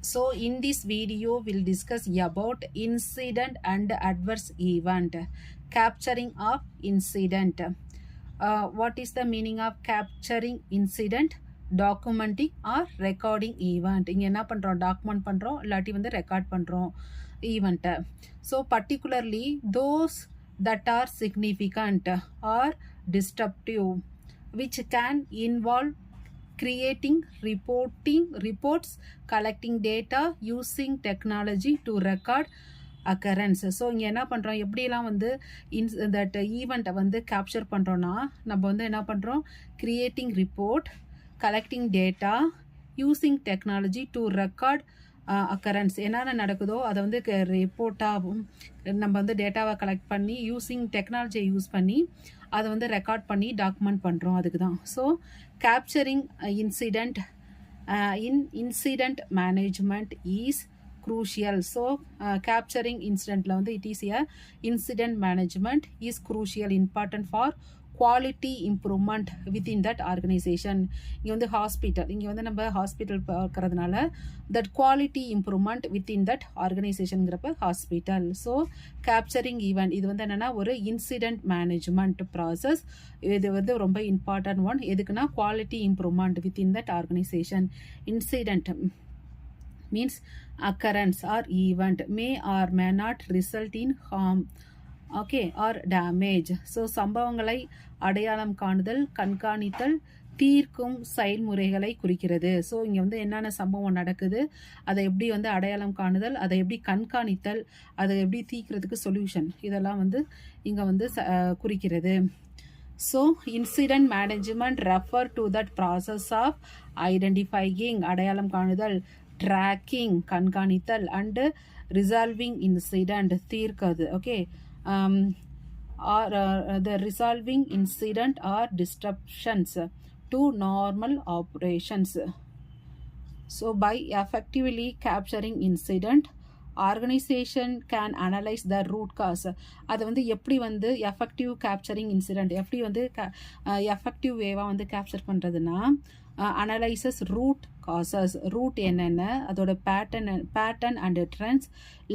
So in this video we'll discuss about incident and adverse event. Capturing of incident. What is the meaning of capturing incident? Documenting or recording event. இங்க என்ன பண்றோம், document பண்றோம், இல்லாட்டி வந்து record பண்றோம் event. So particularly those that are significant or disruptive, which can involve creating reports, collecting data, using technology to record occurrence. So இங்கே என்ன பண்ணுறோம், எப்படியெல்லாம் வந்து தட் ஈவெண்ட்டை வந்து கேப்சர் பண்ணுறோன்னா, நம்ம வந்து என்ன பண்ணுறோம், creating report, collecting data, using technology to record occurrence. என்னென்ன நடக்குதோ அதை வந்து ரிப்போர்ட்டாகவும் நம்ம வந்து டேட்டாவை கலெக்ட் பண்ணி யூஸிங் டெக்னாலஜியை யூஸ் பண்ணி அதை வந்து ரெக்கார்ட் பண்ணி டாக்குமெண்ட் பண்ணுறோம். அதுக்கு தான். So capturing incident incident management is crucial. So capturing incident la vandu it is a incident management is crucial, important for quality improvement within that organization. இங்க வந்து ஹாஸ்பிட்டல், இங்க வந்து நம்ம ஹாஸ்பிட்டல் பார்க்கறதுனால that quality improvement within that organizationங்கிறப்ப hospital. So capturing event இது வந்து என்னன்னா ஒரு இன்சிடென்ட் மேனேஜ்மெண்ட் ப்ராசஸ். இது வந்து ரொம்ப இம்பார்ட்டன்ட் ஒன். எதுக்குன்னா quality improvement within that organisation. Incident means occurrence or event may or may not result in harm, okay, or damage. So சம்பவங்களை அடையாளம் காணுதல், கண்காணித்தல், தீர்க்கும் செயல்முறைகளை குறிக்கிறது. ஸோ இங்கே வந்து என்னென்ன சம்பவம் நடக்குது, அதை எப்படி வந்து அடையாளம் காணுதல், அதை எப்படி கண்காணித்தல், அதை எப்படி தீர்க்கிறதுக்கு சொல்யூஷன், இதெல்லாம் வந்து இங்கே வந்து குறிக்கிறது. So incident management refer to that process of identifying அடையாளம் காணுதல், tracking கண்காணித்தல், அண்டு ரிசால்விங் இன்சிடென்ட் தீர்க்கிறது. Okay, are the resolving incident or disruptions to normal operations. So by effectively capturing incident organisation can analyse the root cause. அதை வந்து எப்படி வந்து effective capturing incident எப்படி வந்து எஃபெக்டிவ் வேவாக வந்து கேப்சர் பண்ணுறதுன்னா, அனலைசஸ் ரூட் காசஸ். ரூட் என்னென்ன, அதோட pattern and trends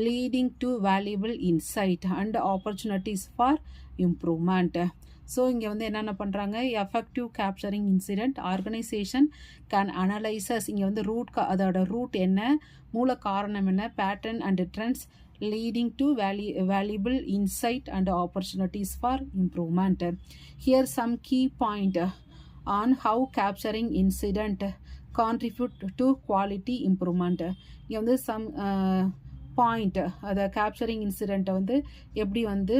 leading to valuable inside and opportunities for improvement. So இங்கே வந்து என்னென்ன பண்ணுறாங்க, effective capturing incident organisation can analysis. இங்கே வந்து அதோட ரூட் என்ன, மூல காரணம் என்ன, pattern and trends leading to valuable insight and opportunities for improvement. Here some key point on how capturing incident contribute to quality improvement. இங்கே வந்து some பாயிண்ட், அதை கேப்சரிங் இன்சிடெண்ட்டை வந்து எப்படி வந்து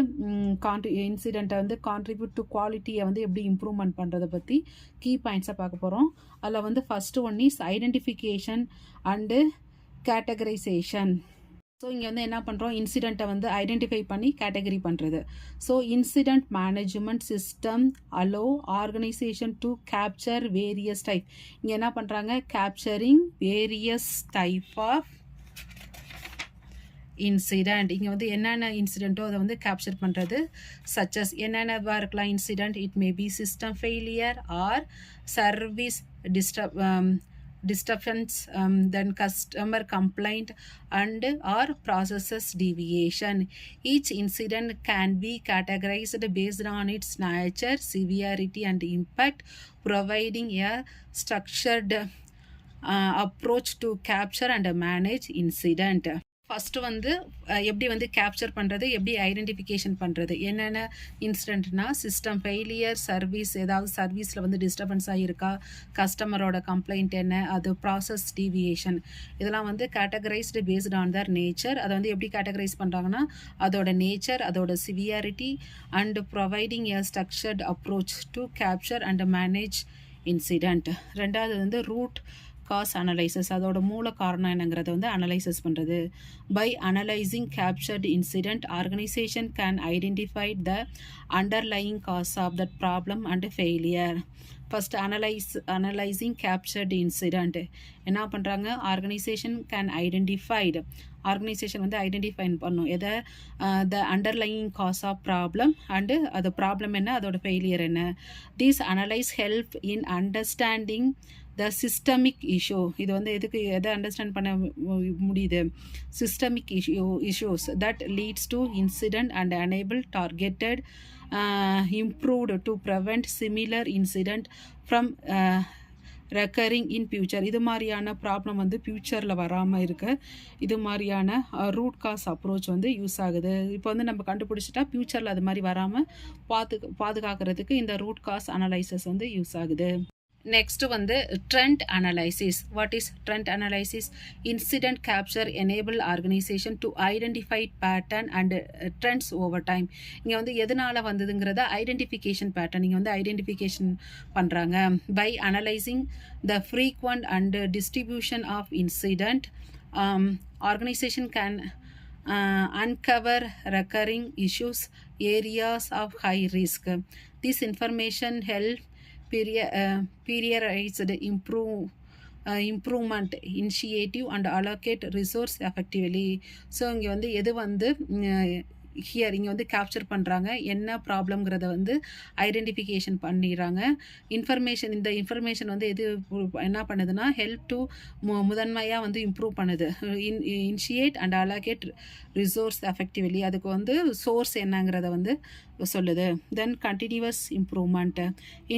இன்சிடெண்ட்டை வந்து கான்ட்ரிபியூட் டு குவாலிட்டியை வந்து எப்படி இம்ப்ரூவ்மெண்ட் பண்ணுறதை பற்றி கீ பாயிண்ட்ஸை பார்க்க போகிறோம். அதில் வந்து first one is identification and categorisation. So இங்கே வந்து என்ன பண்ணுறோம், இன்சிடெண்ட்டை வந்து ஐடென்டிஃபை பண்ணி கேட்டகரி பண்ணுறது. So incident management system allow organisation to capture various type. இங்கே என்ன பண்ணுறாங்க, capturing various type of incident. இங்கே வந்து என்னென்ன இன்சிடெண்ட்டோ அதை வந்து கேப்சர் பண்ணுறது. சச்சஸ் என்னென்னவா இருக்கலாம் incident, it may P system failure R service disruptions, then customer complaint and or processes deviation. Each incident can be categorized based on its nature, severity and impact, providing a structured approach to capture and manage incident. First வந்து எப்படி வந்து capture பண்ணுறது, எப்படி identification பண்ணுறது, என்னென்ன இன்சிடென்ட்னா system failure, service ஏதாவது சர்வீஸில் வந்து டிஸ்டர்பன்ஸ் ஆகியிருக்கா, கஸ்டமரோட கம்ப்ளைண்ட் என்ன, அது ப்ராசஸ் டீவியேஷன், இதெல்லாம் வந்து categorised based on their nature. அதை வந்து எப்படி கேட்டகரைஸ் பண்ணுறாங்கன்னா, அதோட நேச்சர், அதோட severity and providing a structured approach to capture and manage incident. ரெண்டாவது வந்து ரூட் காஸ் அனலைசஸ், அதோட மூல காரணம் என்னங்கிறத வந்து அனலைசஸ் பண்ணுறது. By analysing captured incident organisation can identify the underlying cause of that problem and failure. First analysing captured incident என்ன பண்ணுறாங்க, ஆர்கனைசேஷன் கேன் ஐடென்டிஃபைடு, ஆர்கனைசேஷன் வந்து ஐடென்டிஃபை பண்ணும் எதை, the underlying cause of problem and அது problem என்ன, அதோட failure என்ன. These analyse help in understanding the systemic issue. இது வந்து எதை அண்டர்ஸ்டாண்ட் பண்ண முடியுது? Systemic issues that leads to incident and enable targeted improved to prevent similar incident from recurring in future. இது மாதிரியான ப்ராப்ளம் வந்து ஃப்யூச்சரில் வராமல் இருக்க இது மாதிரியான ரூட் காஸ் அப்ரோச் வந்து யூஸ் ஆகுது. இப்போ வந்து நம்ம கண்டுபிடிச்சிட்டா ஃப்யூச்சரில் அது மாதிரி வராமல் பாதுகாக்கிறதுக்கு இந்த ரூட் காஸ் அனலைசிஸ் வந்து யூஸ் ஆகுது. நெக்ஸ்ட் வந்து trend analysis. What is trend analysis? Incident capture enable organisation to identify pattern and trends over time. இங்கே வந்து எதனால் வந்ததுங்கிறத ஐடென்டிஃபிகேஷன் பேட்டர்ன் இங்கே வந்து ஐடென்டிஃபிகேஷன் பண்ணுறாங்க. By analysing the frequent and distribution of incident organisation can uncover recurring issues, areas of high risk. This information help periodized improvement initiative and allocate resource effectively. So இங்கே வந்து எது வந்து here இங்கே வந்து capture பண்ணுறாங்க, என்ன ப்ராப்ளம்ங்கிறத வந்து ஐடென்டிஃபிகேஷன் பண்ணிடுறாங்க. இந்த இன்ஃபர்மேஷன் வந்து எது என்ன பண்ணுதுன்னா ஹெல்ப் டு முதன்மையாக வந்து இம்ப்ரூவ் பண்ணுது. Initiate and allocate resource effectively. அதுக்கு வந்து சோர்ஸ் என்னங்கிறத வந்து சொல்லுது. Then continuous improvement.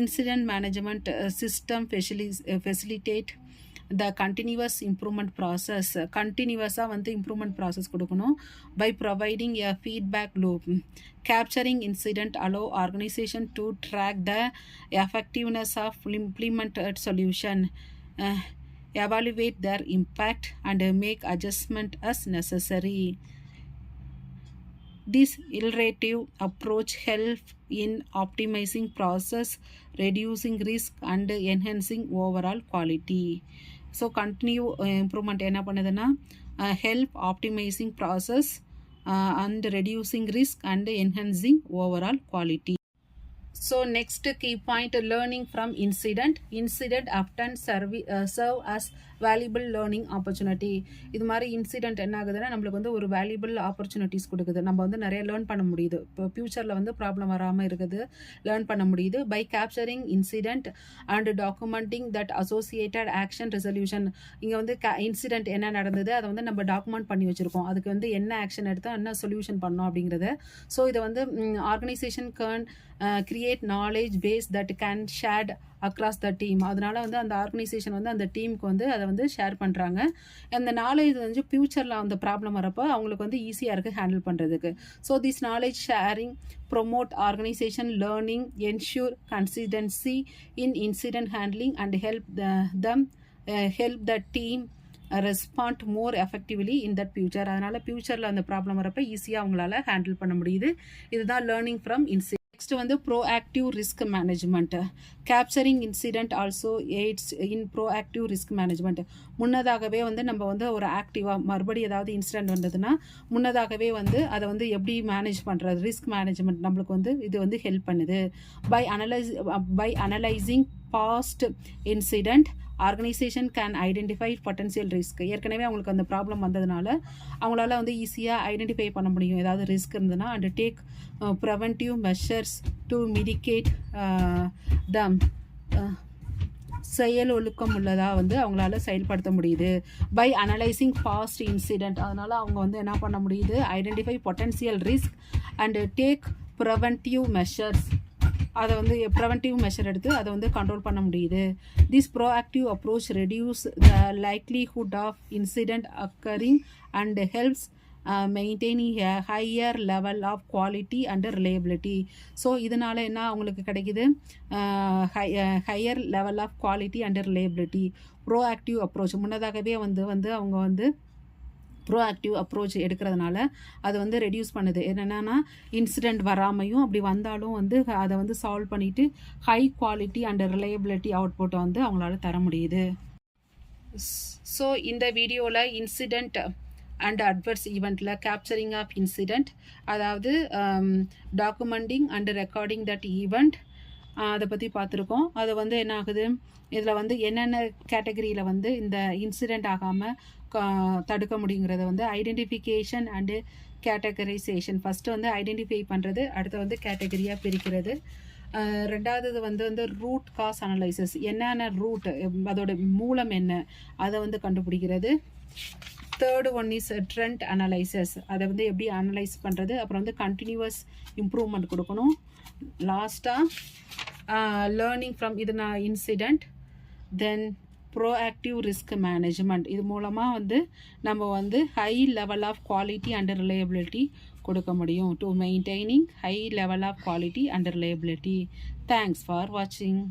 Incident management system facilitate the continuous improvement process. கண்டினியூவஸாக வந்து இம்ப்ரூவ்மெண்ட் ப்ராசஸ் கொடுக்கணும். By providing a feedback loop. Capturing incident allow organisation to track the effectiveness of implemented solution, evaluate their impact and make adjustment as necessary. This iterative approach helps in optimizing process, reducing risk and enhancing overall quality. So continue improvement என்ன பண்ணுதுன்னா help optimizing process and reducing risk and enhancing overall quality. So next key point, learning from incident. Incident often serve as valuable learning opportunity. இது மாதிரி incident என்ன ஆகுதுன்னா நம்மளுக்கு வந்து ஒரு valuable opportunities கொடுக்குது. நம்ம வந்து நிறைய லேர்ன் பண்ண முடியுது. இப்போ ஃப்யூச்சரில் வந்து ப்ராப்ளம் வராமல் இருக்குது, லேர்ன் பண்ண முடியுது. By capturing incident and documenting that associated action resolution. இங்கே வந்து இன்சிடென்ட் என்ன நடந்தது அதை வந்து நம்ம டாக்குமெண்ட் பண்ணி வச்சுருக்கோம். அதுக்கு வந்து என்ன ஆக்ஷன் எடுத்தால் என்ன சொல்யூஷன் பண்ணோம் அப்படிங்கிறத. ஸோ இதை வந்து organisation can create knowledge base that can shared across the team. அதனால வந்து அந்த ஆர்கனைசேஷன் வந்து அந்த டீமுக்கு வந்து அதை வந்து ஷேர் பண்ணுறாங்க. அந்த நாலேஜ் வந்து ஃப்யூச்சரில் அந்த ப்ராப்ளம் வரப்போ அவங்களுக்கு வந்து ஈஸியாக இருக்குது ஹேண்டில் பண்ணுறதுக்கு. So this knowledge sharing promote organisation learning, ensure consistency in incident handling and help the team respond more effectively in that future. அதனால் ஃபியூச்சரில் அந்த ப்ராப்ளம் வரப்போ ஈஸியாக அவங்களால ஹேண்டில் பண்ண முடியுது. இதுதான் லேர்னிங் ஃப்ரம் இன்சிடென்ட். நெக்ஸ்ட் வந்து proactive risk management. Capturing incident also AIDS இன் ப்ரோஆக்டிவ் ரிஸ்க் மேனேஜ்மெண்ட். முன்னதாகவே வந்து நம்ம வந்து ஒரு ஆக்டிவாக மறுபடியும் ஏதாவது இன்சிடென்ட் வந்ததுன்னா முன்னதாகவே வந்து அதை வந்து எப்படி மேனேஜ் பண்ணுறது, ரிஸ்க் மேனேஜ்மெண்ட் நம்மளுக்கு வந்து இது வந்து ஹெல்ப் பண்ணுது. By analysing past incident organisation can identify potential risk. ஏற்கனவே அவங்களுக்கு அந்த ப்ராப்ளம் வந்ததுனால அவங்களால வந்து ஈஸியாக ஐடென்டிஃபை பண்ண முடியும் ஏதாவது ரிஸ்க் இருந்ததுன்னா. And take preventive measures to mitigate them. செயல் ஒழுக்கம் உள்ளதாக வந்து அவங்களால செயல்படுத்த முடியுது. By analysing past incident. அதனால் அவங்க வந்து என்ன பண்ண முடியுது, identify potential risk and take preventive measures. அதை வந்து ப்ரிவென்டிவ் மெஷர் எடுத்து அதை வந்து கண்ட்ரோல் பண்ண முடியுது. This proactive approach reduce the likelihood of incident occurring and helps maintaining a higher level of quality and reliability. So இதனால் என்ன அவங்களுக்கு கிடைக்குது, higher level of quality and reliability. Proactive approach முன்னதாகவே வந்து அவங்க வந்து ப்ரோஆக்டிவ் அப்ரோச் எடுக்கிறதுனால அது வந்து ரெடியூஸ் பண்ணுது. என்னென்னா இன்சிடெண்ட் வராமையும் அப்படி வந்தாலும் வந்து அதை வந்து சால்வ் பண்ணிவிட்டு ஹை குவாலிட்டி அண்ட் ரிலையபிலிட்டி அவுட்புட்டை வந்து அவங்களால தர முடியுது. ஸோ இந்த வீடியோவில் இன்சிடெண்ட் அண்ட் அட்வர்ஸ் ஈவெண்ட்டில் கேப்சரிங் ஆஃப் இன்சிடெண்ட், அதாவது documenting and recording that event, அதை பற்றி பார்த்துருக்கோம். அது வந்து என்ன ஆகுது, இதில் வந்து என்னென்ன கேட்டகரியில் வந்து இந்த இன்சிடெண்ட் ஆகாமல் தடுக்க முடியுங்கிறத வந்து ஐடென்டிஃபிகேஷன் அண்டு கேட்டகரைசேஷன். ஃபஸ்ட்டு வந்து ஐடென்டிஃபை பண்ணுறது, அடுத்து வந்து கேட்டகரியாக பிரிக்கிறது, ரெண்டாவது வந்து ரூட் காஸ் அனலைசிஸ், என்னென்ன ரூட், அதோட மூலம் என்ன, அதை வந்து கண்டுபிடிக்கிறது. Third one is trend analysis, அதை வந்து எப்படி அனலைஸ் பண்ணுறது. அப்புறம் வந்து கண்டினியூவஸ் இம்ப்ரூவ்மெண்ட் கொடுக்கணும். லாஸ்ட்டாக லேர்னிங் ஃப்ரம் இது incident. Then proactive risk management, இது மூலமாக வந்து நம்ம வந்து high level of quality and reliability கொடுக்க முடியும். To maintaining high level of quality and reliability. Thanks for வாட்சிங்.